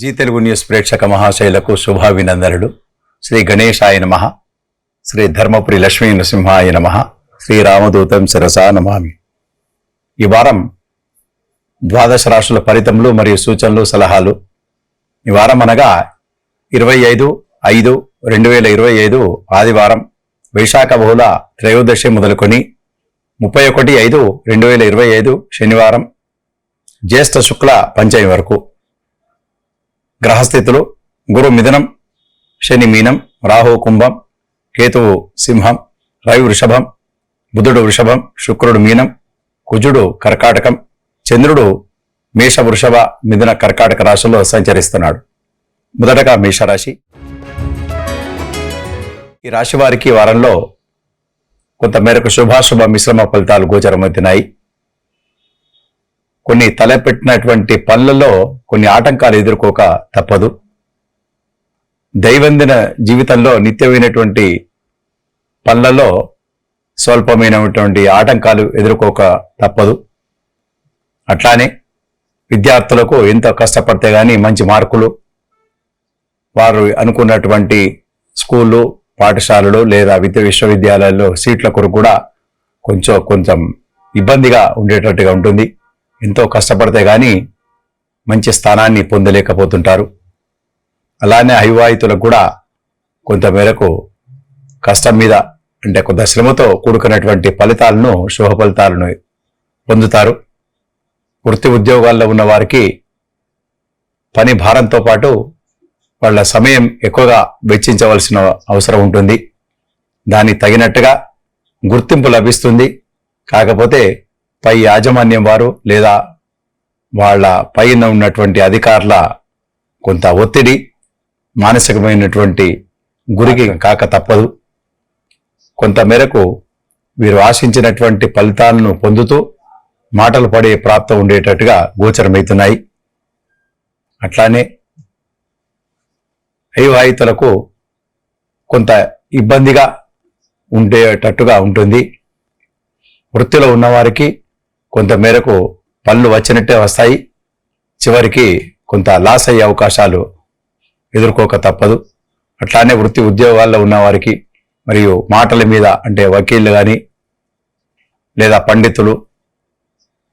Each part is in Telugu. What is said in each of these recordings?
జీ తెలుగు న్యూస్ ప్రేక్షక మహాశైలకు శుభాభినందనలు. శ్రీ గణేశాయ నమః. శ్రీ ధర్మపురి లక్ష్మీ నృసింహాయ నమః. శ్రీ రామదూతం శిరసా నమామి. ఈ వారం ద్వాదశ రాశుల ఫలితములు మరియు సూచనలు సలహాలు. ఈ వారం అనగా 25/5/2025 ఆదివారం, వైశాఖ బహుళ త్రయోదశి మొదలుకొని 31/5/2025 శనివారం, జ్యేష్ఠ శుక్ల పంచమి వరకు. గ్రహస్థితులు: గురు మిథునం, శని మీనం, రాహు కుంభం, కేతువు సింహం, రవి వృషభం, బుధుడు వృషభం, శుక్రుడు మీనం, కుజుడు కర్కాటకం, చంద్రుడు మేష వృషభ మిథున కర్కాటక రాశుల్లో సంచరిస్తున్నాడు. మొదటగా మేషరాశి. ఈ రాశి వారికి వారంలో కొంత మేరకు శుభాశుభ మిశ్రమ ఫలితాలు గోచరమవుతున్నాయి. కొన్ని తలపెట్టినటువంటి పనులలో కొన్ని ఆటంకాలు ఎదుర్కోక తప్పదు. దైనందిన జీవితంలో నిత్యమైనటువంటి పనులలో స్వల్పమైనటువంటి ఆటంకాలు ఎదుర్కోక తప్పదు. అట్లానే విద్యార్థులకు ఎంతో కష్టపడితే గానీ మంచి మార్కులు, వారు అనుకున్నటువంటి స్కూళ్ళు, పాఠశాలలు లేదా విశ్వవిద్యాలయాల్లో సీట్ల కొరకు కూడా కొంచెం ఇబ్బందిగా ఉండేటట్టుగా ఉంటుంది. ఎంతో కష్టపడితే గానీ మంచి స్థానాన్ని పొందలేకపోతుంటారు. అలానే అవివాహితులకు కూడా కొంత మేరకు కష్టం మీద అంటే కొంత శ్రమతో కూడుకున్నటువంటి ఫలితాలను, శుభ ఫలితాలను పొందుతారు. వృత్తి ఉద్యోగాల్లో ఉన్న వారికి పని భారంతో పాటు వాళ్ళ సమయం ఎక్కువగా వెచ్చించవలసిన అవసరం ఉంటుంది. దానికి తగినట్టుగా గుర్తింపు లభిస్తుంది. కాకపోతే పై యాజమాన్యం వారు లేదా వాళ్ళ పైన ఉన్నటువంటి అధికారుల కొంత ఒత్తిడి, మానసికమైనటువంటి గురికి కాక తప్పదు. కొంత మేరకు వీరు ఆశించినటువంటి ఫలితాలను పొందుతూ మాటలు పడే ప్రాప్తం ఉండేటట్టుగా గోచరమవుతున్నాయి. అట్లానే అవివాహితులకు కొంత ఇబ్బందిగా ఉండేటట్టుగా ఉంటుంది. వృత్తిలో ఉన్నవారికి కొంత మేరకు పనులు వచ్చినట్టే వస్తాయి. చివరికి కొంత లాస్ అయ్యే అవకాశాలు ఎదుర్కోక తప్పదు. అట్లానే వృత్తి ఉద్యోగాల్లో ఉన్నవారికి మరియు మాటల మీద అంటే వకీళ్ళు కానీ లేదా పండితులు,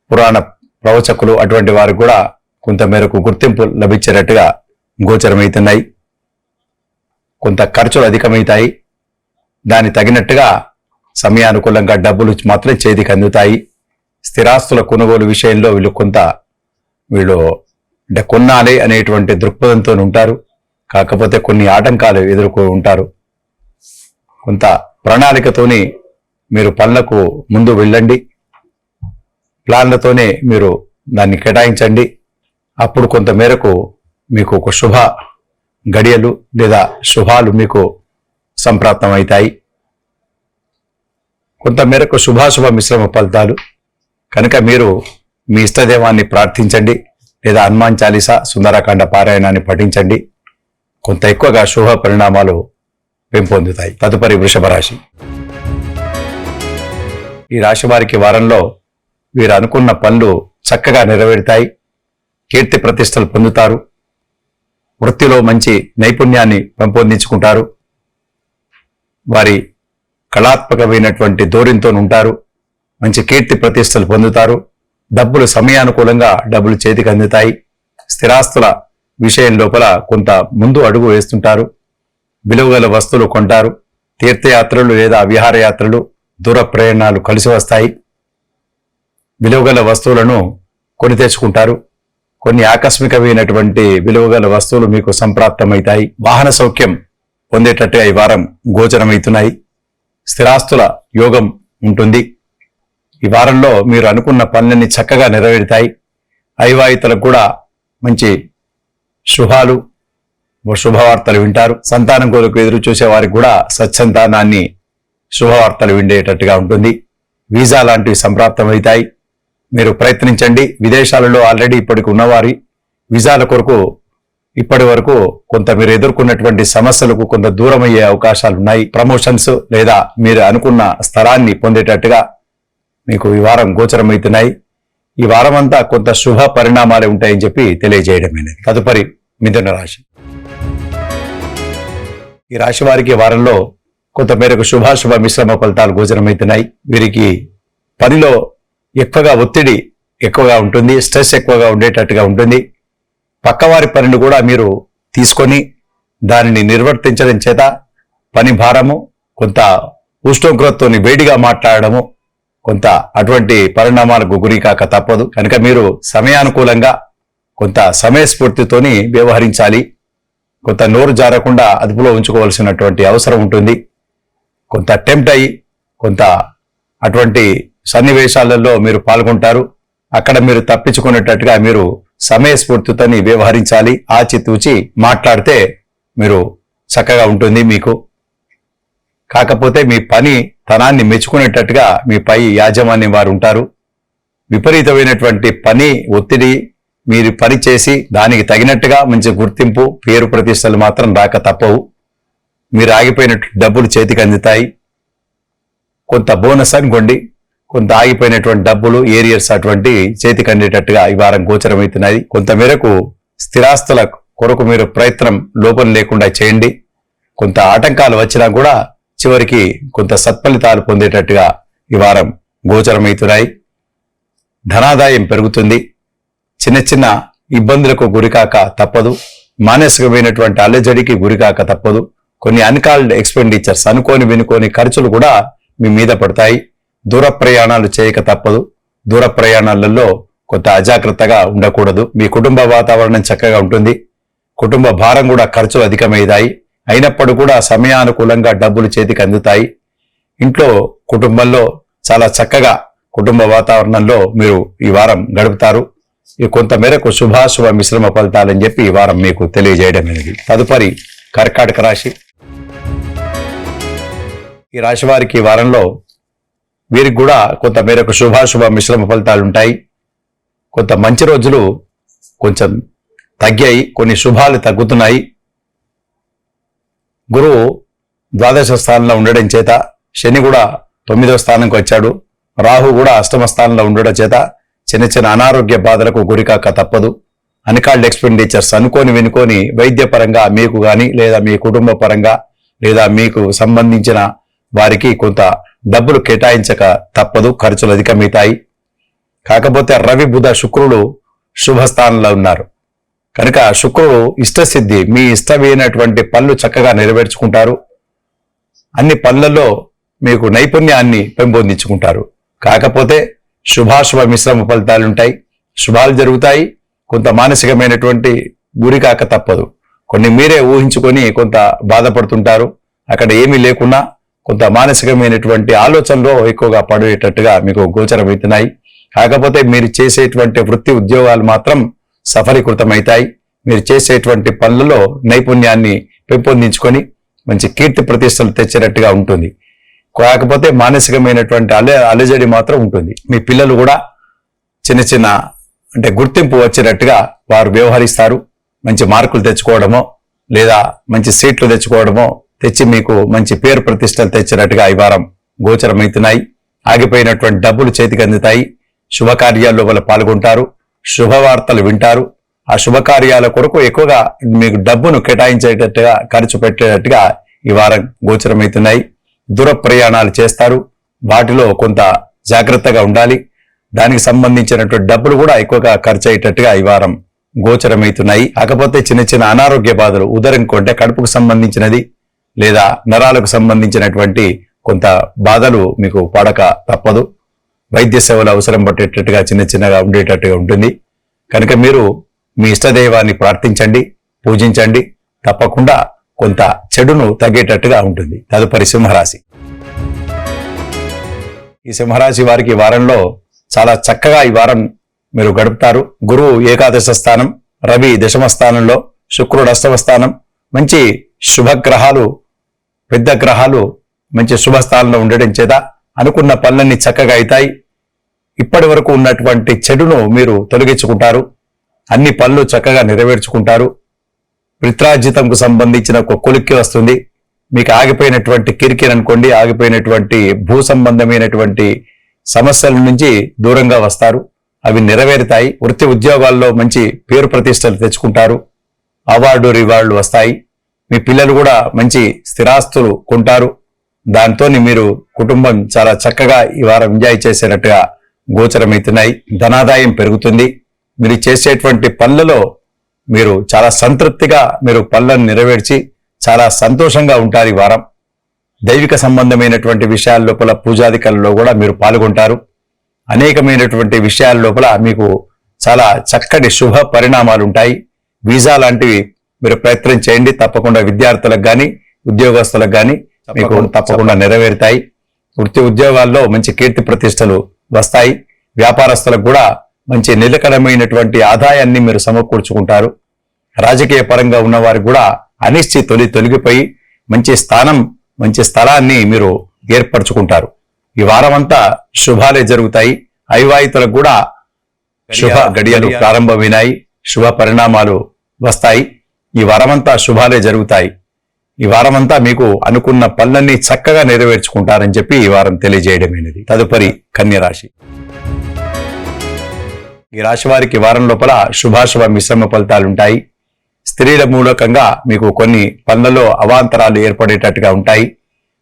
పురాణ ప్రవచకులు అటువంటి వారికి కూడా కొంత మేరకు గుర్తింపు లభించేటట్టుగా గోచరమవుతున్నాయి. కొంత ఖర్చులు అధికమవుతాయి. దానికి తగినట్టుగా సమయానుకూలంగా డబ్బులు మాత్రం చేతికి అందుతాయి. స్థిరాస్తుల కొనుగోలు విషయంలో వీళ్ళు అంటే కొనాలి అనేటువంటి దృక్పథంతో ఉంటారు. కాకపోతే కొన్ని ఆటంకాలు ఎదుర్కొ ఉంటారు. కొంత ప్రణాళికతోని మీరు పనులకు ముందు వెళ్ళండి. ప్లాన్లతోనే మీరు దాన్ని కేటాయించండి. అప్పుడు కొంత మేరకు మీకు ఒక శుభ గడియలు లేదా శుభాలు మీకు సంప్రాప్తం అవుతాయి. కొంత మేరకు శుభాశుభ మిశ్రమ ఫలితాలు కనుక మీరు మీ ఇష్టదేవాన్ని ప్రార్థించండి లేదా హనుమాన్ చాలీసా, సుందరకాండ పారాయణాన్ని పఠించండి. కొంత ఎక్కువగా శుభ పరిణామాలు పెంపొందుతాయి. తదుపరి వృషభ రాశి. ఈ రాశి వారికి వారంలో వీరు అనుకున్న పనులు చక్కగా నెరవేరుతాయి. కీర్తి ప్రతిష్టలు పొందుతారు. వృత్తిలో మంచి నైపుణ్యాన్ని పెంపొందించుకుంటారు. వారి కళాత్మకమైనటువంటి ధోరణితో ఉంటారు. మంచి కీర్తి ప్రతిష్టలు పొందుతారు. డబ్బులు సమయానుకూలంగా డబ్బులు చేతికి అందుతాయి. స్థిరాస్తుల విషయం లోపల కొంత ముందు అడుగు వేస్తుంటారు. విలువగల వస్తువులు కొంటారు. తీర్థయాత్రలు లేదా విహారయాత్రలు, దూర ప్రయాణాలు కలిసి వస్తాయి. విలువగల వస్తువులను కొని తెచ్చుకుంటారు. కొన్ని ఆకస్మికమైనటువంటి విలువగల వస్తువులు మీకు సంప్రాప్తమవుతాయి. వాహన సౌఖ్యం పొందేటట్టుగా ఈ వారం గోచరమవుతున్నాయి. స్థిరాస్తుల యోగం ఉంటుంది. ఈ వారంలో మీరు అనుకున్న పనులన్నీ చక్కగా నెరవేరుతాయి. అవివాహితులకు కూడా మంచి శుభాలు, శుభవార్తలు వింటారు. సంతానం కొరకు ఎదురు చూసే వారికి కూడా సత్సంతానాన్ని శుభవార్తలు విండేటట్టుగా ఉంటుంది. వీసా లాంటివి సంప్రాప్తమవుతాయి. మీరు ప్రయత్నించండి. విదేశాలలో ఆల్రెడీ ఇప్పటికి ఉన్నవారి వీసాల కొరకు ఇప్పటి వరకు కొంత మీరు ఎదుర్కొన్నటువంటి సమస్యలకు కొంత దూరం అయ్యే అవకాశాలు ఉన్నాయి. ప్రమోషన్స్ లేదా మీరు అనుకున్న స్థలాన్ని పొందేటట్టుగా మీకు ఈ వారం గోచరమవుతున్నాయి. ఈ వారం అంతా కొంత శుభ పరిణామాలు ఉంటాయని చెప్పి తెలియజేయడమైనది. తదుపరి మిథున రాశి. ఈ రాశి వారికి వారంలో కొంత మేరకు శుభాశుభ మిశ్రమ ఫలితాలు గోచరమవుతున్నాయి. వీరికి పనిలో ఎక్కువగా ఒత్తిడి ఎక్కువగా ఉంటుంది, స్ట్రెస్ ఎక్కువగా ఉండేటట్టుగా ఉంటుంది. పక్కవారి పనిని కూడా మీరు తీసుకొని దానిని నిర్వర్తించడం చేత పని భారము, కొంత ఉష్ణోగ్రతతో వేడిగా మాట్లాడడము, కొంత అటువంటి పరిణామాలకు గురి కాక తప్పదు. కనుక మీరు సమయానుకూలంగా కొంత సమయస్ఫూర్తితోని వ్యవహరించాలి. కొంత నోరు జారకుండా అదుపులో ఉంచుకోవాల్సినటువంటి అవసరం ఉంటుంది. కొంత టెంప్ట్ అయ్యి కొంత అటువంటి సన్నివేశాలలో మీరు పాల్గొంటారు. అక్కడ మీరు తప్పించుకునేటట్టుగా మీరు సమయస్ఫూర్తితోని వ్యవహరించాలి. ఆచితూచి మాట్లాడితే మీరు చక్కగా ఉంటుంది మీకు. కాకపోతే మీ పని తనాన్ని మెచ్చుకునేటట్టుగా మీ పై యాజమాన్యం వారు ఉంటారు. విపరీతమైనటువంటి పని ఒత్తిడి మీరు పని చేసి దానికి తగినట్టుగా మంచి గుర్తింపు, పేరు ప్రతిష్టలు మాత్రం రాక తప్పవు. మీరు ఆగిపోయినట్టు డబ్బులు చేతికి అందుతాయి. కొంత బోనస్ అనుకోండి, కొంత ఆగిపోయినటువంటి డబ్బులు ఏరియర్స్ అటువంటి చేతికి అందేటట్టుగా ఈ వారం గోచరమవుతున్నాయి. కొంత మేరకు స్థిరాస్తుల కొరకు మీరు ప్రయత్నం లోపం లేకుండా చేయండి. కొంత ఆటంకాలు వచ్చినా కూడా చివరికి కొంత సత్ఫలితాలు పొందేటట్టుగా ఈ వారం గోచరమవుతున్నాయి. ధనాదాయం పెరుగుతుంది. చిన్న చిన్న ఇబ్బందులకు గురికాక తప్పదు. మానసికమైనటువంటి అల్లజడికి గురికాక తప్పదు. కొన్ని అన్కాల్డ్ ఎక్స్పెండిచర్స్, అనుకోని వినుకోని ఖర్చులు కూడా మీ మీద పడతాయి. దూర ప్రయాణాలు చేయక తప్పదు. దూర ప్రయాణాలలో కొంత అజాగ్రత్తగా ఉండకూడదు. మీ కుటుంబ వాతావరణం చక్కగా ఉంటుంది. కుటుంబ భారం కూడా ఖర్చులు అధికమవుతాయి. అయినప్పుడు కూడా సమయానుకూలంగా డబ్బులు చేతికి అందుతాయి. ఇంట్లో కుటుంబంలో చాలా చక్కగా కుటుంబ వాతావరణంలో మీరు ఈ వారం గడుపుతారు. కొంత మేరకు శుభాశుభ మిశ్రమ ఫలితాలని చెప్పి ఈ వారం మీకు తెలియజేయడం అనేది. తదుపరి కర్కాటక రాశి. ఈ రాశి వారికి ఈ వారంలో వీరికి కూడా కొంత మేరకు శుభాశుభ మిశ్రమ ఫలితాలు ఉంటాయి. కొంత మంచి రోజులు కొంచెం తగ్గాయి, కొన్ని శుభాలు తగ్గుతున్నాయి. గురువు ద్వాదశ స్థానంలో ఉండడం చేత, శని కూడా 9వ స్థానంకి వచ్చాడు, రాహు కూడా 8వ స్థానంలో ఉండడం చేత చిన్న చిన్న అనారోగ్య బాధలకు గురికాక తప్పదు. అన్కాల్డ్ ఎక్స్పెండిచర్స్, అనుకోని వినుకొని వైద్యపరంగా మీకు కానీ లేదా మీ కుటుంబ పరంగా లేదా మీకు సంబంధించిన వారికి కొంత డబ్బులు కేటాయించక తప్పదు. ఖర్చులు అధికమవుతాయి. కాకపోతే రవి బుధ శుక్రుడు శుభస్థానంలో ఉన్నారు కనుక శుక్రుడు ఇష్టసిద్ధి, మీ ఇష్టమైనటువంటి పనులు చక్కగా నెరవేర్చుకుంటారు. అన్ని పనులలో మీకు నైపుణ్యాన్ని పెంపొందించుకుంటారు. కాకపోతే శుభాశుభ మిశ్రమ ఫలితాలు ఉంటాయి. శుభాలు జరుగుతాయి. కొంత మానసికమైనటువంటి గురి కాక తప్పదు. కొన్ని మీరే ఊహించుకొని కొంత బాధపడుతుంటారు. అక్కడ ఏమీ లేకున్నా కొంత మానసికమైనటువంటి ఆలోచనలో ఎక్కువగా పడేటట్టుగా మీకు గోచరమవుతున్నాయి. కాకపోతే మీరు చేసేటువంటి వృత్తి ఉద్యోగాలు మాత్రం సఫలీకృతమవుతాయి. మీరు చేసేటువంటి పనులలో నైపుణ్యాన్ని పెంపొందించుకొని మంచి కీర్తి ప్రతిష్టలు తెచ్చేటట్టుగా ఉంటుంది. కాకపోతే మానసికమైనటువంటి అలజడి మాత్రం ఉంటుంది. మీ పిల్లలు కూడా చిన్న చిన్న అంటే గుర్తింపు వచ్చేటట్టుగా వారు వ్యవహరిస్తారు. మంచి మార్కులు తెచ్చుకోవడమో లేదా మంచి సీట్లు తెచ్చుకోవడమో తెచ్చి మీకు మంచి పేరు ప్రతిష్టలు తెచ్చినట్టుగా ఈ వారం గోచరమవుతున్నాయి. ఆగిపోయినటువంటి డబ్బులు చేతికి అందుతాయి. శుభకార్యాల్లో వాళ్ళు పాల్గొంటారు. శుభవార్తలు వింటారు. ఆ శుభకార్యాల కొరకు ఎక్కువగా మీకు డబ్బును కేటాయించేటట్టుగా ఖర్చు పెట్టేటట్టుగా ఈ వారం గోచరమవుతున్నాయి. దూర ప్రయాణాలు చేస్తారు. వాటిలో కొంత జాగ్రత్తగా ఉండాలి. దానికి సంబంధించినటువంటి డబ్బులు కూడా ఎక్కువగా ఖర్చు అయ్యేటట్టుగా ఈ వారం గోచరమవుతున్నాయి. కాకపోతే చిన్న చిన్న అనారోగ్య బాధలు, ఉదరం కొంటే కడుపుకు సంబంధించినది లేదా నరాలకు సంబంధించినటువంటి కొంత బాధలు మీకు పడక తప్పదు. వైద్య సేవలు అవసరం పట్టేటట్టుగా చిన్న చిన్నగా ఉండేటట్టుగా ఉంటుంది. కనుక మీరు మీ ఇష్టదైవాన్ని ప్రార్థించండి, పూజించండి. తప్పకుండా కొంత చెడును తగ్గేటట్టుగా ఉంటుంది. తదుపరి సింహరాశి. ఈ సింహరాశి వారికి వారంలో చాలా చక్కగా ఈ వారం మీరు గడుపుతారు. గురువు ఏకాదశ స్థానం, రవి దశమ స్థానంలో, శుక్రుడు 8వ స్థానం. మంచి శుభగ్రహాలు, పెద్ద గ్రహాలు మంచి శుభస్థానంలో ఉండడం చేత అనుకున్న పనులన్నీ చక్కగా అవుతాయి. ఇప్పటి వరకు ఉన్నటువంటి చెడును మీరు తొలగించుకుంటారు. అన్ని పనులు చక్కగా నెరవేర్చుకుంటారు. పిత్రార్జితంకు సంబంధించిన ఒక కొలిక్కి వస్తుంది. మీకు ఆగిపోయినటువంటి కిరికిరి అనుకోండి, ఆగిపోయినటువంటి భూ సంబంధమైనటువంటి సమస్యల నుంచి దూరంగా వస్తారు. అవి నెరవేరుతాయి. వృత్తి ఉద్యోగాల్లో మంచి పేరు ప్రతిష్టలు తెచ్చుకుంటారు. అవార్డు రివార్డులు వస్తాయి. మీ పిల్లలు కూడా మంచి స్థిరాస్తులు కొంటారు. దాంతో మీరు కుటుంబం చాలా చక్కగా ఈ వారం ఎంజాయ్ చేసేటట్టుగా గోచరమవుతున్నాయి. ధనాదాయం పెరుగుతుంది. మీరు చేసేటువంటి పనులలో మీరు చాలా సంతృప్తిగా మీరు పనులను నెరవేర్చి చాలా సంతోషంగా ఉంటారు ఈ వారం. దైవిక సంబంధమైనటువంటి విషయాల లోపల పూజాధికారులలో కూడా మీరు పాల్గొంటారు. అనేకమైనటువంటి విషయాల లోపల మీకు చాలా చక్కటి శుభ పరిణామాలు ఉంటాయి. వీసా లాంటివి మీరు ప్రయత్నం చేయండి. తప్పకుండా విద్యార్థులకు కానీ ఉద్యోగస్తులకు కానీ మీకు తప్పకుండా నెరవేరుతాయి. వృత్తి ఉద్యోగాల్లో మంచి కీర్తి ప్రతిష్టలు వస్తాయి. వ్యాపారస్తులకు కూడా మంచి నిలకడమైనటువంటి ఆదాయాన్ని మీరు సమకూర్చుకుంటారు. రాజకీయ పరంగా ఉన్నవారికి కూడా అనిశ్చితి తొలగిపోయి మంచి స్థానం మంచి స్థలాన్ని మీరు ఏర్పరచుకుంటారు. ఈ వారమంతా శుభాలే జరుగుతాయి. అవివాహితులకు కూడా శుభ గడియలు ప్రారంభమైనాయి. శుభ పరిణామాలు వస్తాయి. ఈ వారమంతా శుభాలే జరుగుతాయి. ఈ వారమంతా మీకు అనుకున్న పనులన్నీ చక్కగా నెరవేర్చుకుంటారని చెప్పి ఈ వారం తెలియజేయడమైనది. తదుపరి కన్య రాశి. ఈ రాశి వారికి వారం లోపల శుభాశుభ మిశ్రమ ఫలితాలుంటాయి. స్త్రీల మూలకంగా మీకు కొన్ని పనులలో అవాంతరాలు ఏర్పడేటట్టుగా ఉంటాయి.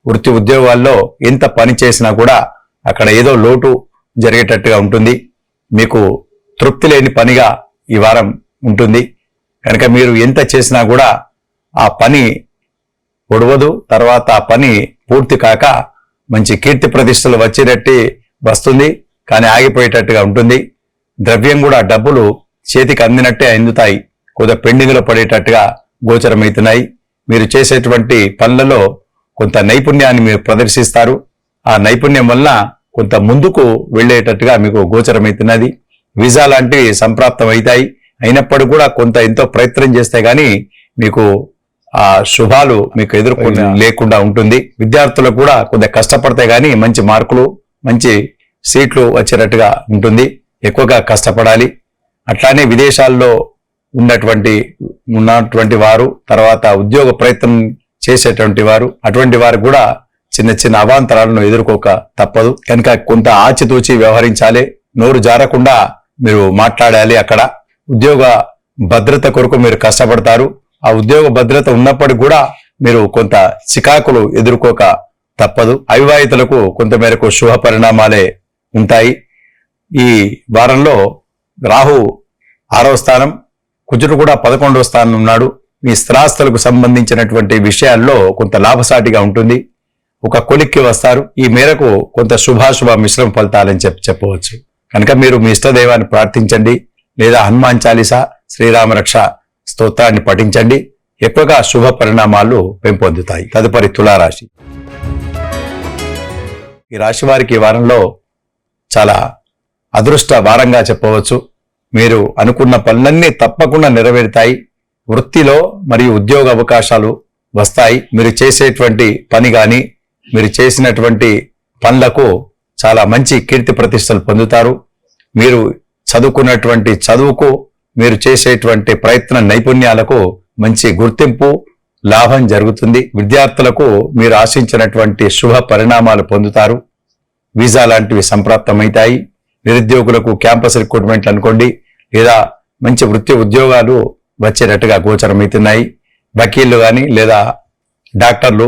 వృత్తి ఉద్యోగాల్లో ఎంత పని చేసినా కూడా అక్కడ ఏదో లోటు జరిగేటట్టుగా ఉంటుంది. మీకు తృప్తి లేని పనిగా ఈ వారం ఉంటుంది. కనుక మీరు ఎంత చేసినా కూడా ఆ పని ఒడవదు. తర్వాత ఆ పని పూర్తి కాక మంచి కీర్తి ప్రతిష్టలు వచ్చేటట్టు వస్తుంది, కానీ ఆగిపోయేటట్టుగా ఉంటుంది. ద్రవ్యం కూడా డబ్బులు చేతికి అందినట్టే అందుతాయి. కొంత పెండింగ్లో పడేటట్టుగా గోచరమవుతున్నాయి. మీరు చేసేటువంటి పనులలో కొంత నైపుణ్యాన్ని మీరు ప్రదర్శిస్తారు. ఆ నైపుణ్యం వల్ల కొంత ముందుకు వెళ్ళేటట్టుగా మీకు గోచరమవుతున్నది. వీసా లాంటివి సంప్రాప్తం అవుతాయి. అయినప్పటికీ కూడా కొంత ఎంతో ప్రయత్నం చేస్తే గానీ మీకు ఆ శుభాలు మీకు ఎదుర్కొని లేకుండా ఉంటుంది. విద్యార్థులకు కూడా కొంత కష్టపడితే గానీ మంచి మార్కులు మంచి సీట్లు వచ్చేటట్టుగా ఉంటుంది. ఎక్కువగా కష్టపడాలి. అట్లానే విదేశాల్లో ఉన్నటువంటి వారు, తర్వాత ఉద్యోగ ప్రయత్నం చేసేటువంటి వారు, అటువంటి వారు కూడా చిన్న చిన్న అవాంతరాలను ఎదుర్కోక తప్పదు. కనుక కొంత ఆచితూచి వ్యవహరించాలి. నోరు జారకుండా మీరు మాట్లాడాలి. అక్కడ ఉద్యోగ భద్రత కొరకు మీరు కష్టపడతారు. ఆ ఉద్యోగ భద్రత ఉన్నప్పటికీ కూడా మీరు కొంత చికాకులు ఎదుర్కోక తప్పదు. అవివాహితులకు కొంతమేరకు శుభ పరిణామాలే ఉంటాయి. ఈ వారంలో రాహు 6వ స్థానం, కుజుడు కూడా 11వ స్థానం ఉన్నాడు. మీ స్థిరాస్తులకు సంబంధించినటువంటి విషయాల్లో కొంత లాభసాటిగా ఉంటుంది. ఒక కొలిక్కి వస్తారు. ఈ మేరకు కొంత శుభాశుభ మిశ్రమ ఫలితాలని చెప్పవచ్చు. కనుక మీరు మీ ఇష్టదైవాన్ని ప్రార్థించండి, లేదా హనుమాన్ చాలీసా, శ్రీరామ రక్ష స్తోత్రాన్ని పఠించండి. ఎక్కువగా శుభ పరిణామాలు పెంపొందుతాయి. తదుపరి తులారాశి. ఈ రాశి వారికి ఈ వారంలో చాలా అదృష్ట వారంగా చెప్పవచ్చు. మీరు అనుకున్న పనులన్నీ తప్పకుండా నెరవేరుతాయి. వృత్తిలో మరియు ఉద్యోగ అవకాశాలు వస్తాయి. మీరు చేసేటువంటి పని కానీ మీరు చేసినటువంటి పనులకు చాలా మంచి కీర్తి ప్రతిష్టలు పొందుతారు. మీరు చదువుకున్నటువంటి చదువుకు, మీరు చేసేటువంటి ప్రయత్న నైపుణ్యాలకు మంచి గుర్తింపు లాభం జరుగుతుంది. విద్యార్థులకు మీరు ఆశించినటువంటి శుభ పరిణామాలు పొందుతారు. వీసా లాంటివి సంప్రాప్తమవుతాయి. నిరుద్యోగులకు క్యాంపస్ రిక్రూట్మెంట్లు అనుకోండి, లేదా మంచి వృత్తి ఉద్యోగాలు వచ్చేటట్టుగా గోచరమవుతున్నాయి. వకీళ్లు కానీ లేదా డాక్టర్లు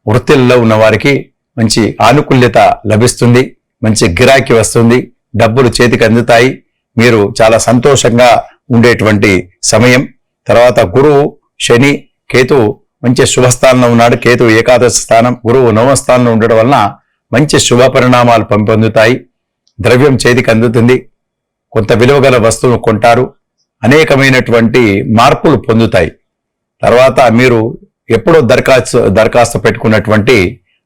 వృత్తుల్లో ఉన్న వారికి మంచి ఆనుకూల్యత లభిస్తుంది. మంచి గిరాకీ వస్తుంది. డబ్బులు చేతికి అందుతాయి. మీరు చాలా సంతోషంగా ఉండేటువంటి సమయం. తర్వాత గురువు, శని, కేతు మంచి శుభస్థానంలో ఉన్నాడు. కేతు ఏకాదశ స్థానం, గురువు 9వ స్థానంలో ఉండడం వలన మంచి శుభ పరిణామాలు పొందుతాయి. ద్రవ్యం చేతికి అందుతుంది. కొంత విలువగల వస్తువులు కొంటారు. అనేకమైనటువంటి మార్పులు పొందుతాయి. తర్వాత మీరు ఎప్పుడో దరఖాస్తు పెట్టుకున్నటువంటి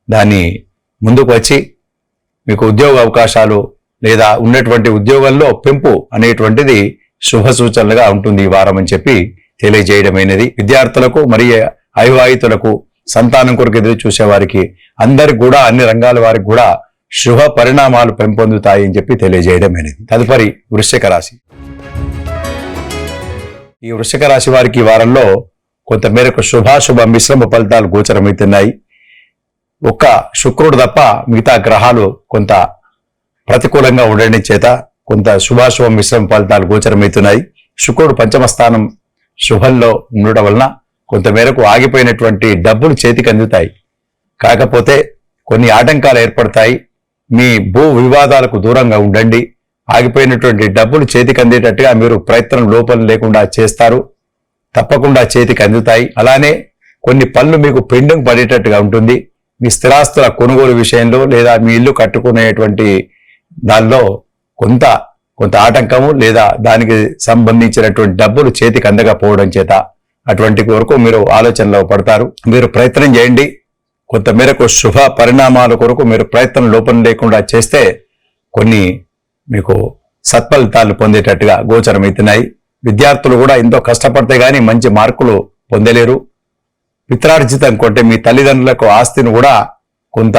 దాన్ని ముందుకు వచ్చి మీకు ఉద్యోగ అవకాశాలు లేదా ఉన్నటువంటి ఉద్యోగంలో పెంపు అనేటువంటిది శుభ సూచనలుగా ఉంటుంది ఈ వారం అని చెప్పి తెలియజేయడమైనది. విద్యార్థులకు మరియు అవివాహితులకు, సంతానం కొరకు ఎదురు చూసే వారికి అందరికి కూడా, అన్ని రంగాల వారికి కూడా శుభ పరిణామాలు పెంపొందుతాయి అని చెప్పి తెలియజేయడమైనది. తదుపరి వృశ్చిక రాశి. ఈ వృశ్చిక రాశి వారికి ఈ వారంలో కొంత మేరకు శుభాశుభ మిశ్రమ ఫలితాలు గోచరమవుతున్నాయి. ఒక్క శుక్రుడు తప్ప మిగతా గ్రహాలు కొంత ప్రతికూలంగా ఉండడం చేత కొంత శుభాశుభ మిశ్రమ ఫలితాలు గోచరమవుతున్నాయి. శుక్రుడు 5వ స్థానం శుభంలో ఉండటం వలన కొంతమేరకు ఆగిపోయినటువంటి డబ్బులు చేతికి అందుతాయి. కాకపోతే కొన్ని ఆటంకాలు ఏర్పడతాయి. మీ భూ వివాదాలకు దూరంగా ఉండండి. ఆగిపోయినటువంటి డబ్బులు చేతికి అందేటట్టుగా మీరు ప్రయత్నం లోపం లేకుండా చేస్తారు. తప్పకుండా చేతికి అందుతాయి. అలానే కొన్ని పనులు మీకు పెండింగ్ పడేటట్టుగా ఉంటుంది. మీ స్థిరాస్తుల కొనుగోలు విషయంలో లేదా మీ ఇల్లు కట్టుకునేటువంటి దానిలో కొంత ఆటంకము లేదా దానికి సంబంధించినటువంటి డబ్బులు చేతికి అందకపోవడం చేత అటువంటి వరకు మీరు ఆలోచనలో పడతారు. మీరు ప్రయత్నం చేయండి. కొంతమేరకు శుభ పరిణామాల కొరకు మీరు ప్రయత్నం లోపం లేకుండా చేస్తే కొన్ని మీకు సత్ఫలితాలు పొందేటట్టుగా గోచరమవుతున్నాయి. విద్యార్థులు కూడా ఎంతో కష్టపడితే గానీ మంచి మార్కులు పొందలేరు. పిత్రార్జితం కొంటే మీ తల్లిదండ్రులకు ఆస్తిని కూడా కొంత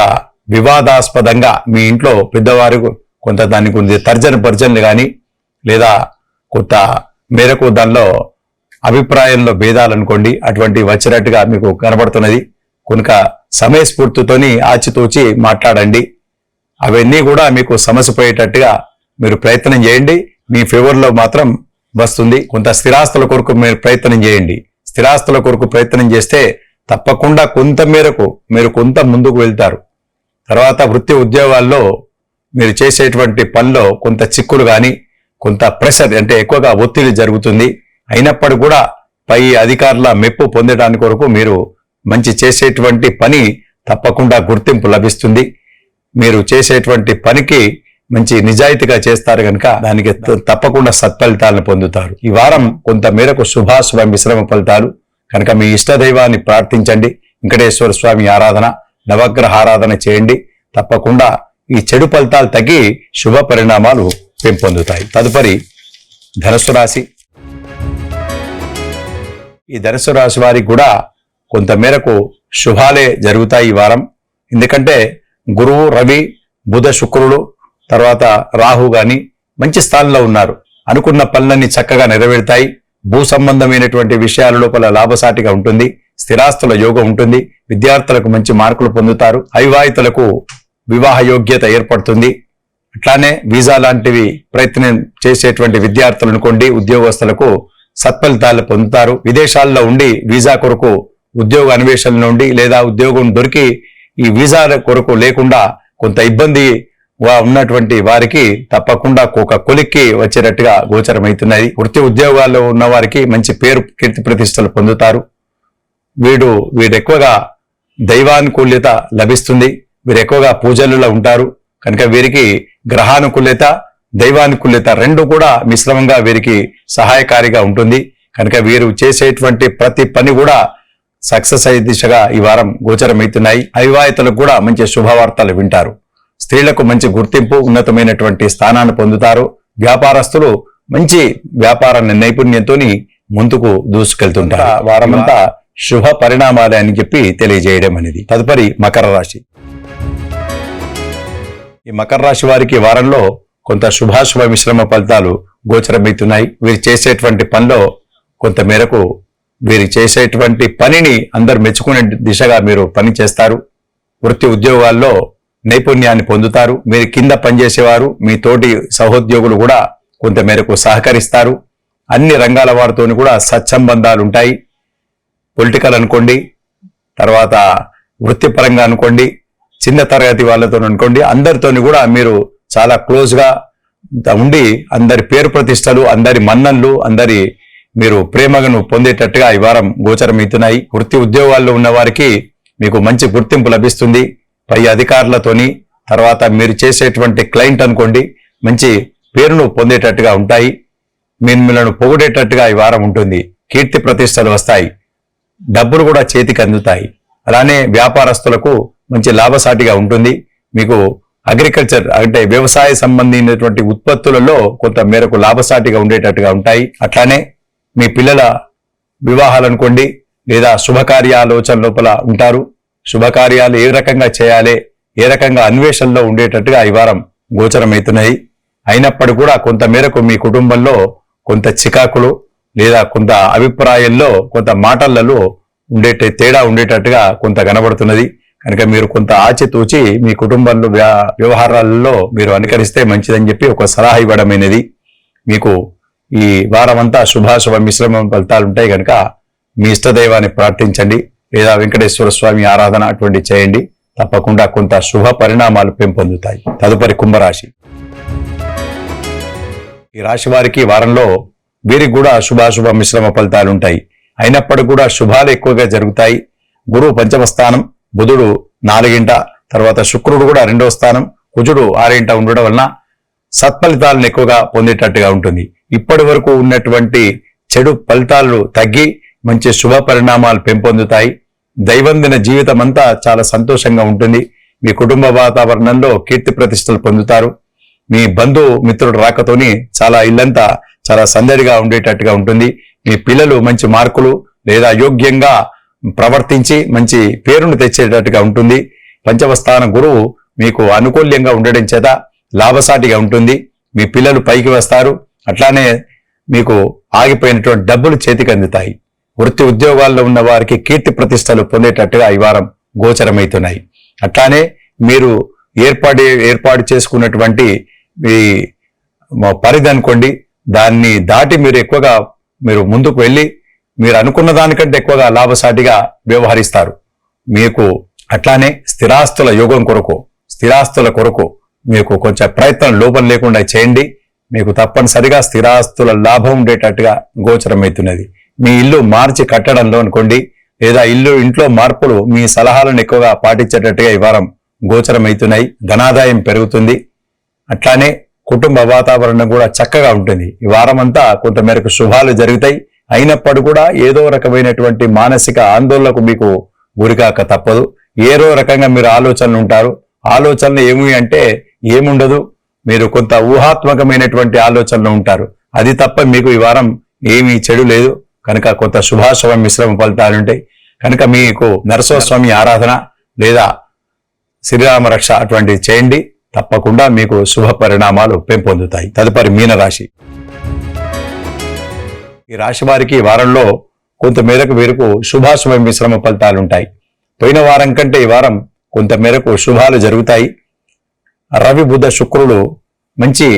వివాదాస్పదంగా మీ ఇంట్లో పెద్దవారు కొంత దాని గురించి తర్జన భర్జనలు కానీ లేదా కొంత మేరకు దానిలో అభిప్రాయంలో భేదాలనుకోండి అటువంటివి వచ్చినట్టుగా మీకు కనబడుతున్నది. కనుక సమయస్ఫూర్తితోని ఆచితూచి మాట్లాడండి. అవన్నీ కూడా మీకు సమసిపోయేటట్టుగా మీరు ప్రయత్నం చేయండి. మీ ఫేవర్లో మాత్రం వస్తుంది. కొంత స్థిరాస్తుల కొరకు మీరు ప్రయత్నం చేయండి. స్థిరాస్తుల కొరకు ప్రయత్నం చేస్తే తప్పకుండా కొంత మేరకు మీరు కొంత ముందుకు వెళ్తారు. తర్వాత వృత్తి ఉద్యోగాల్లో మీరు చేసేటువంటి పనిలో కొంత చిక్కులు కానీ కొంత ప్రెషర్ అంటే ఎక్కువగా ఒత్తిడి జరుగుతుంది. అయినప్పటికీ కూడా పై అధికారుల మెప్పు పొందడానికి కొరకు మీరు మంచి చేసేటువంటి పని తప్పకుండా గుర్తింపు లభిస్తుంది. మీరు చేసేటువంటి పనికి మంచి నిజాయితీగా చేస్తారు కనుక దానికి తప్పకుండా సత్ఫలితాలను పొందుతారు. ఈ వారం కొంత మేరకు శుభాశుభ మిశ్రమ ఫలితాలు కనుక మీ ఇష్టదైవాన్ని ప్రార్థించండి. వెంకటేశ్వర స్వామి ఆరాధన, నవగ్రహ ఆరాధన చేయండి. తప్పకుండా ఈ చెడు ఫలితాలు తగ్గి శుభ పరిణామాలు పెంపొందుతాయి. తదుపరి ధనుసు రాశి. ఈ ధనుసు రాశి వారికి కూడా కొంత మేరకు శుభాలే జరుగుతాయి ఈ వారం. ఎందుకంటే గురువు, రవి, బుధ, శుక్రుడు తర్వాత రాహు గాని మంచి స్థానంలో ఉన్నారు. అనుకున్న పనులన్నీ చక్కగా నెరవేరుతాయి. భూ సంబంధమైనటువంటి విషయాల లోపల లాభసాటిగా ఉంటుంది. స్థిరాస్తుల యోగం ఉంటుంది. విద్యార్థులకు మంచి మార్కులు పొందుతారు. అవివాహితులకు వివాహ యోగ్యత ఏర్పడుతుంది. అట్లానే వీసా లాంటివి ప్రయత్నం చేసేటువంటి విద్యార్థులు అనుకోండి, ఉద్యోగస్తులకు సత్ఫలితాలు పొందుతారు. విదేశాల్లో ఉండి వీసా కొరకు ఉద్యోగ అన్వేషణ నుండి లేదా ఉద్యోగం దొరికి ఈ వీసా కొరకు లేకుండా కొంత ఇబ్బంది ఉన్నటువంటి వారికి తప్పకుండా ఒక కొలిక్కి వచ్చేటట్టుగా గోచరమవుతున్నది. వృత్తి ఉద్యోగాల్లో ఉన్న వారికి మంచి పేరు, కీర్తి ప్రతిష్టలు పొందుతారు. వీడు ఎక్కువగా దైవానుకూల్యత లభిస్తుంది. వీరు ఎక్కువగా పూజలలో ఉంటారు కనుక వీరికి గ్రహానుకూల్యత, దైవానుకూల్యత రెండు కూడా మిశ్రమంగా వీరికి సహాయకారిగా ఉంటుంది. కనుక వీరు చేసేటువంటి ప్రతి పని కూడా సక్సెస్ అయ్యే దిశగా ఈ వారం గోచరమవుతున్నాయి. అవివాహితులకు కూడా మంచి శుభవార్తలు వింటారు. స్త్రీలకు మంచి గుర్తింపు, ఉన్నతమైనటువంటి స్థానాన్ని పొందుతారు. వ్యాపారస్తులు మంచి వ్యాపార నైపుణ్యంతో ముందుకు దూసుకెళ్తుంటారు. వారమంతా శుభ పరిణామాలే అని చెప్పి తెలియజేయడం అనేది. తదుపరి మకర రాశి. ఈ మకర రాశి వారికి వారంలో కొంత శుభాశుభ మిశ్రమ ఫలితాలు గోచరమవుతున్నాయి. వీరు చేసేటువంటి పనిలో కొంత మేరకు వీరు చేసేటువంటి పనిని అందరు మెచ్చుకునే దిశగా మీరు పని చేస్తారు. వృత్తి ఉద్యోగాల్లో నైపుణ్యాన్ని పొందుతారు. మీరు కింద పనిచేసేవారు, మీ తోటి సహోద్యోగులు కూడా కొంత మేరకు సహకరిస్తారు. అన్ని రంగాల వారితో కూడా సత్సంబంధాలు ఉంటాయి. పొలిటికల్ అనుకోండి, తర్వాత వృత్తిపరంగా అనుకోండి, చిన్న తరగతి వాళ్ళతో అనుకోండి, అందరితోని కూడా మీరు చాలా క్లోజ్గా ఉండి అందరి పేరు ప్రతిష్టలు, అందరి మన్నన్లు, అందరి మీరు ప్రేమను పొందేటట్టుగా ఈ వారం గోచరమవుతున్నాయి. వృత్తి ఉద్యోగాల్లో ఉన్న వారికి మీకు మంచి గుర్తింపు లభిస్తుంది. పై అధికారులతోని, తర్వాత మీరు చేసేటువంటి క్లయింట్ అనుకోండి, మంచి పేరును పొందేటట్టుగా ఉంటాయి. మిమ్మల్ని పొగిడేటట్టుగా ఈ వారం ఉంటుంది. కీర్తి ప్రతిష్టలు వస్తాయి. డబ్బులు కూడా చేతికి అందుతాయి. అలానే వ్యాపారస్తులకు మంచి లాభసాటిగా ఉంటుంది. మీకు అగ్రికల్చర్ అంటే వ్యవసాయ సంబంధించినటువంటి ఉత్పత్తులలో కొంత మేరకు లాభసాటిగా ఉండేటట్టుగా ఉంటాయి. అట్లానే మీ పిల్లల వివాహాలు అనుకోండి లేదా శుభకార్యాలోచన లోపల ఉంటారు. శుభకార్యాలు ఏ రకంగా చేయాలి, ఏ రకంగా అన్వేషణలో ఉండేటట్టుగా ఈ వారం గోచరమవుతున్నాయి. అయినప్పటికీ కూడా కొంత మేరకు మీ కుటుంబంలో కొంత చికాకులు లేదా కొంత అభిప్రాయంలో కొంత మాటలలో తేడా ఉండేటట్టుగా కొంత కనబడుతున్నది. కనుక మీరు కొంత ఆచితూచి మీ కుటుంబంలో వ్యవహారాలలో మీరు అనుకరిస్తే మంచిదని చెప్పి ఒక సలహా ఇవ్వడమైనది. మీకు ఈ వారమంతా శుభాశుభ మిశ్రమ ఫలితాలు ఉంటాయి కనుక మీ ఇష్టదైవాన్ని ప్రార్థించండి, లేదా వెంకటేశ్వర స్వామి ఆరాధన అటువంటి చేయండి. తప్పకుండా కొంత శుభ పరిణామాలు పెంపొందుతాయి. తదుపరి కుంభరాశి. ఈ రాశి వారికి వారంలో వీరికి కూడా శుభాశుభ మిశ్రమ ఫలితాలు ఉంటాయి. అయినప్పటికీ కూడా శుభాలు ఎక్కువగా జరుగుతాయి. గురువు పంచమ స్థానం, బుధుడు 4వ, తర్వాత శుక్రుడు కూడా 2వ స్థానం, కుజుడు 6వ ఉండడం వలన సత్ఫలితాలను ఎక్కువగా పొందేటట్టుగా ఉంటుంది. ఇప్పటి వరకు ఉన్నటువంటి చెడు ఫలితాలు తగ్గి మంచి శుభ పరిణామాలు పెంపొందుతాయి. దైవందిన జీవితం అంతా చాలా సంతోషంగా ఉంటుంది. మీ కుటుంబ వాతావరణంలో కీర్తి ప్రతిష్టలు పొందుతారు. మీ బంధు మిత్రుడు రాకతోని చాలా ఇల్లంతా చాలా సందడిగా ఉండేటట్టుగా ఉంటుంది. మీ పిల్లలు మంచి మార్కులు లేదా యోగ్యంగా ప్రవర్తించి మంచి పేరును తెచ్చేటట్టుగా ఉంటుంది. పంచమ స్థాన గురువు మీకు అనుకూల్యంగా ఉండడం చేత లాభసాటిగా ఉంటుంది. మీ పిల్లలు పైకి వస్తారు. అట్లానే మీకు ఆగిపోయినటువంటి డబ్బులు చేతికి అందుతాయి. వృత్తి ఉద్యోగాల్లో ఉన్న వారికి కీర్తి ప్రతిష్టలు పొందేటట్టుగా ఈ వారం గోచరమవుతున్నాయి. అట్లానే మీరు ఏర్పాటు చేసుకున్నటువంటి మీ పరిధి అనుకోండి, దాన్ని దాటి మీరు ఎక్కువగా ముందుకు వెళ్ళి మీరు అనుకున్న దానికంటే ఎక్కువగా లాభసాటిగా వ్యవహరిస్తారు. మీకు అట్లానే స్థిరాస్తుల యోగం కొరకు, స్థిరాస్తుల కొరకు మీకు కొంచెం ప్రయత్నం లోపం లేకుండా చేయండి. మీకు తప్పనిసరిగా స్థిరాస్తుల లాభం ఉండేటట్టుగా గోచరమవుతున్నది. మీ ఇల్లు మార్చి కట్టడంలో అనుకోండి, లేదా ఇంట్లో మార్పులు మీ సలహాలను ఎక్కువగా పాటించేటట్టుగా ఈ వారం గోచరమవుతున్నాయి. ధనాదాయం పెరుగుతుంది. అట్లానే కుటుంబ వాతావరణం కూడా చక్కగా ఉంటుంది. ఈ వారం అంతా కొంతమేరకు శుభాలు జరుగుతాయి. అయినప్పుడు కూడా ఏదో రకమైనటువంటి మానసిక ఆందోళనకు మీకు గురికాక తప్పదు. ఏదో రకంగా మీరు ఆలోచనలు ఉంటారు. ఆలోచనలు ఏమి అంటే ఏముండదు, మీరు కొంత ఊహాత్మకమైనటువంటి ఆలోచనలు ఉంటారు. అది తప్ప మీకు ఈ వారం ఏమీ చెడు లేదు కనుక కొంత శుభాశుభ మిశ్రమ ఫలితాలు ఉంటాయి. కనుక మీకు నరసింహస్వామి ఆరాధన లేదా శ్రీరామ రక్ష అటువంటివి చేయండి. తప్పకుండా మీకు శుభ పరిణామాలు పెంపొందుతాయి. తదుపరి మీనరాశి. ఈ రాశి వారికి వారంలో కొంతమేరకు వీరికి శుభాశుభ మిశ్రమ ఫలితాలు ఉంటాయి. పోయిన వారం కంటే ఈ వారం కొంతమేరకు శుభాలు జరుగుతాయి. రవి బుధ శుక్రులు మంచి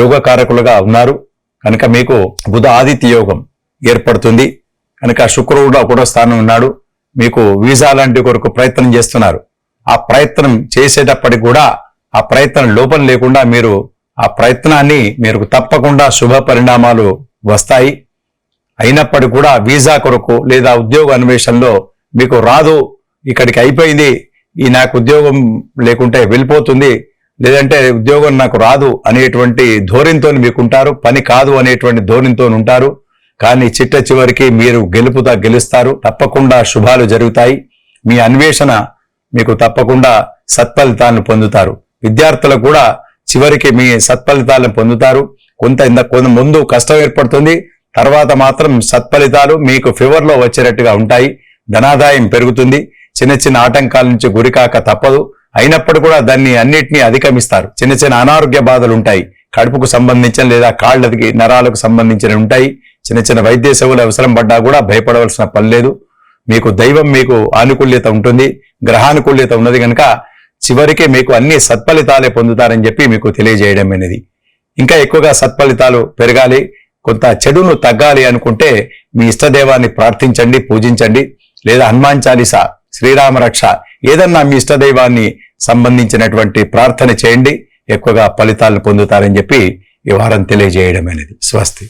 యోగకారకులుగా ఉన్నారు కనుక మీకు బుధ ఆదిత్య యోగం ఏర్పడుతుంది. కనుక శుక్రుడు ఒకటో స్థానం ఉన్నాడు. మీకు వీసా లాంటి కొరకు ప్రయత్నం చేస్తున్నారు. ఆ ప్రయత్నం చేసేటప్పటికి కూడా ఆ ప్రయత్నం లోపం లేకుండా మీరు ఆ ప్రయత్నాన్ని మీరు తప్పకుండా శుభ పరిణామాలు వస్తాయి. అయినప్పటికీ కూడా వీసా కొరకు లేదా ఉద్యోగ అన్వేషణలో మీకు రాదు, ఇక్కడికి అయిపోయింది, ఈ నాకు ఉద్యోగం లేకుంటే వెళ్ళిపోతుంది, లేదంటే ఉద్యోగం నాకు రాదు అనేటువంటి ధోరణితో మీకుంటారు. పని కాదు అనేటువంటి ధోరణితో ఉంటారు. కానీ చిట్ట చివరికి మీరు గెలుస్తారు. తప్పకుండా శుభాలు జరుగుతాయి. మీ అన్వేషణ మీకు తప్పకుండా సత్ఫలితాలను పొందుతారు. విద్యార్థులకు కూడా చివరికి మీ సత్ఫలితాలను పొందుతారు. కొంత ముందు కష్టం ఏర్పడుతుంది, తర్వాత మాత్రం సత్ఫలితాలు మీకు ఫేవర్లో వచ్చేటట్టుగా ఉంటాయి. ధనాదాయం పెరుగుతుంది. చిన్న చిన్న ఆటంకాల నుంచి గురికాక తప్పదు. అయినప్పుడు కూడా దాన్ని అన్నిటినీ అధిగమిస్తారు. చిన్న చిన్న అనారోగ్య బాధలు ఉంటాయి. కడుపుకు సంబంధించిన లేదా కాళ్ళకి నరాలకు సంబంధించిన ఉంటాయి. చిన్న చిన్న వైద్య సేవలు అవసరం పడ్డా కూడా భయపడవలసిన పని లేదు. మీకు దైవం మీకు ఆనుకూల్యత ఉంటుంది, గ్రహానుకూల్యత ఉన్నది కనుక చివరికి మీకు అన్ని సత్ఫలితాలే పొందుతారని చెప్పి మీకు తెలియజేయడం అనేది. ఇంకా ఎక్కువగా సత్ఫలితాలు పెరగాలి, కొంత చెడును తగ్గాలి అనుకుంటే మీ ఇష్టదేవాన్ని ప్రార్థించండి, పూజించండి. లేదా హనుమాన్ చాలీసా, శ్రీరామ రక్ష ఏదన్నా మీ ఇష్టదైవాన్ని సంబంధించినటువంటి ప్రార్థన చేయండి. ఎక్కువగా ఫలితాలను పొందుతారని చెప్పి ఈ వారం తెలియజేయడం అనేది. స్వస్తి.